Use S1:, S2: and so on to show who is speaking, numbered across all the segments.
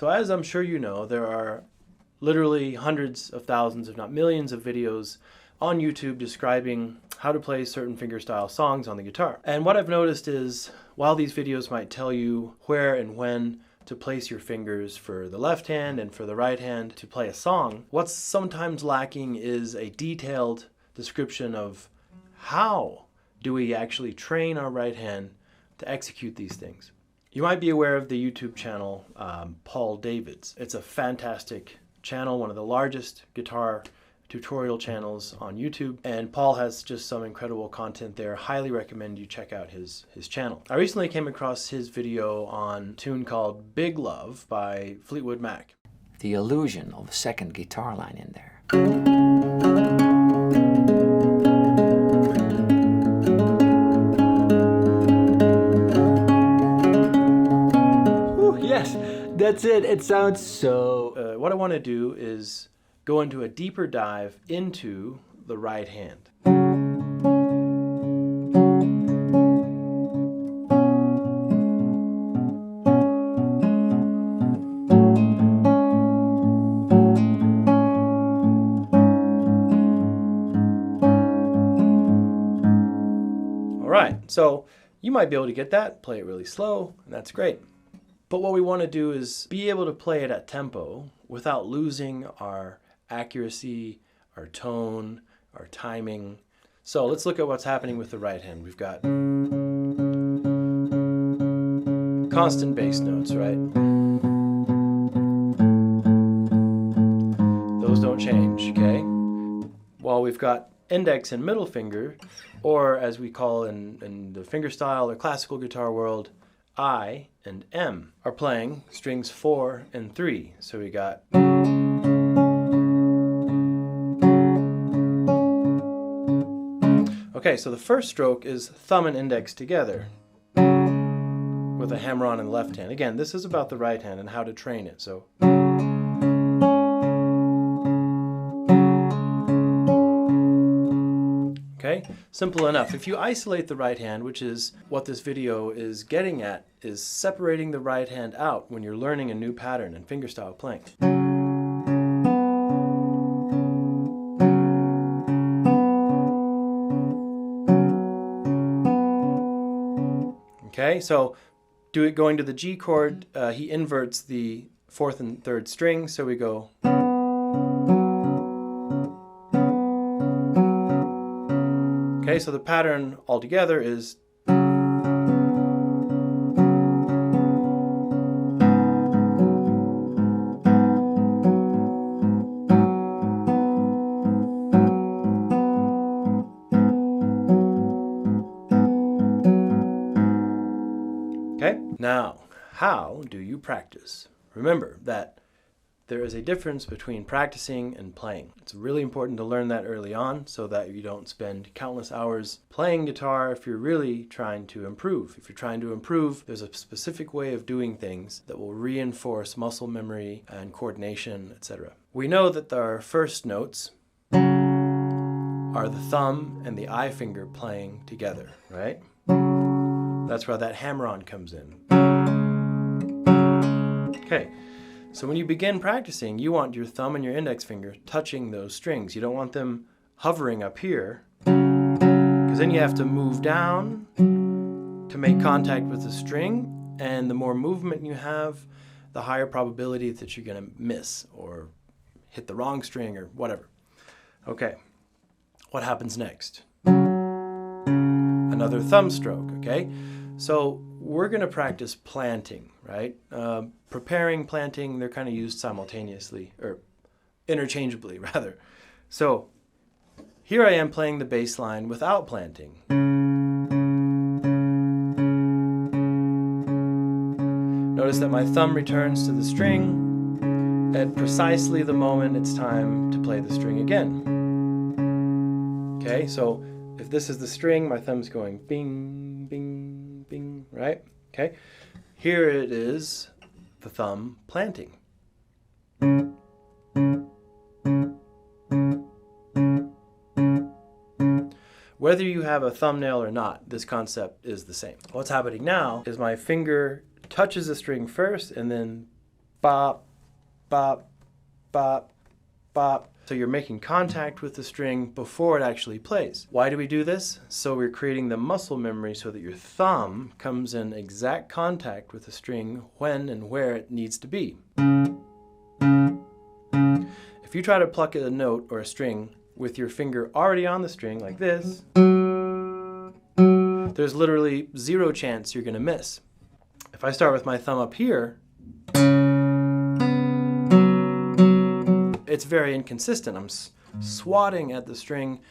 S1: So as I'm sure you know, there are literally hundreds of thousands, if not millions of videos on YouTube describing how to play certain fingerstyle songs on the guitar. And what I've noticed is, while these videos might tell you where and when to place your fingers for the left hand and for the right hand to play a song, what's sometimes lacking is a detailed description of how do we actually train our right hand to execute these things. You might be aware of the YouTube channel Paul David's. It's a fantastic channel, one of the largest guitar tutorial channels on YouTube, and Paul has just some incredible content there. Highly recommend you check out his channel. I recently came across his video on a tune called Big Love by Fleetwood Mac.
S2: The illusion of a second guitar line in there.
S3: Ooh, yes, that's it. It sounds so...
S1: What I want to do is go into a deeper dive into the right hand. All right, so you might be able to get that, play it really slow, and that's great. But what we want to do is be able to play it at tempo without losing our accuracy, our tone, our timing. So let's look at what's happening with the right hand. We've got constant bass notes, right? Those don't change, okay? While we've got index and middle finger, or as we call in the fingerstyle or classical guitar world, I and M are playing strings 4 and 3. So we got okay, so the first stroke is thumb and index together with a hammer-on in the left hand. Again, this is about the right hand and how to train it. So okay, simple enough. If you isolate the right hand, which is what this video is getting at, is separating the right hand out when you're learning a new pattern in fingerstyle playing. Okay, so going to the G chord, he inverts the 4th and 3rd string, so we go. Okay, so the pattern altogether is okay. Now, how do you practice? Remember that there is a difference between practicing and playing. It's really important to learn that early on so that you don't spend countless hours playing guitar if you're really trying to improve. If you're trying to improve, there's a specific way of doing things that will reinforce muscle memory and coordination, etc. We know that our first notes are the thumb and the I finger playing together, right? That's where that hammer-on comes in. Okay. So when you begin practicing, you want your thumb and your index finger touching those strings. You don't want them hovering up here, because then you have to move down to make contact with the string, and the more movement you have, the higher probability that you're going to miss or hit the wrong string or whatever. Okay, what happens next? Another thumb stroke, okay? So we're going to practice planting, right? Preparing, planting, they're kind of used simultaneously, or interchangeably, rather. So here I am playing the bass line without planting. Notice that my thumb returns to the string at precisely the moment it's time to play the string again. Okay, so if this is the string, my thumb's going bing, bing, bing, right? Okay, here it is, the thumb planting. Whether you have a thumbnail or not, this concept is the same. What's happening now is my finger touches the string first and then bop, bop, bop, bop. So you're making contact with the string before it actually plays. Why do we do this? So we're creating the muscle memory so that your thumb comes in exact contact with the string when and where it needs to be. If you try to pluck a note or a string with your finger already on the string like this, there's literally zero chance you're going to miss. If I start with my thumb up here, it's very inconsistent. I'm swatting at the string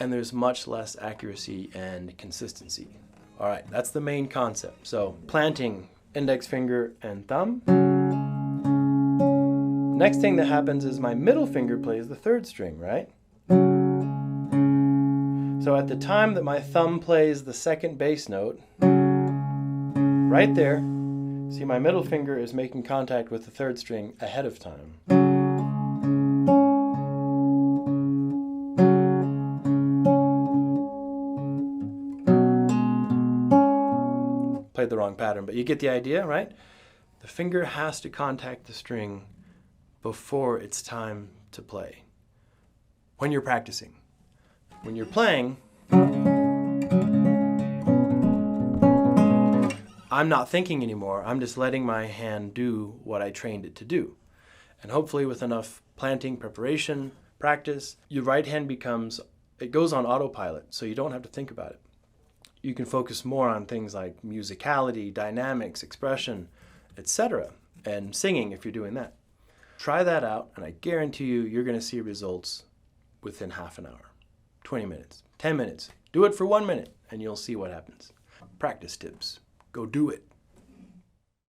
S1: and there's much less accuracy and consistency. All right, that's the main concept. So planting index finger and thumb. Next thing that happens is my middle finger plays the third string, right? So at the time that my thumb plays the second bass note, right there, see my middle finger is making contact with the third string ahead of time. Played the wrong pattern, but you get the idea, right? The finger has to contact the string before it's time to play. When you're practicing. When you're playing, I'm not thinking anymore. I'm just letting my hand do what I trained it to do. And hopefully with enough planting, preparation, practice, your right hand it goes on autopilot, so you don't have to think about it. You can focus more on things like musicality, dynamics, expression, etc. and singing if you're doing that. Try that out, and I guarantee you're going to see results within half an hour, 20 minutes, 10 minutes. Do it for 1 minute, and you'll see what happens. Practice tips. Go do it.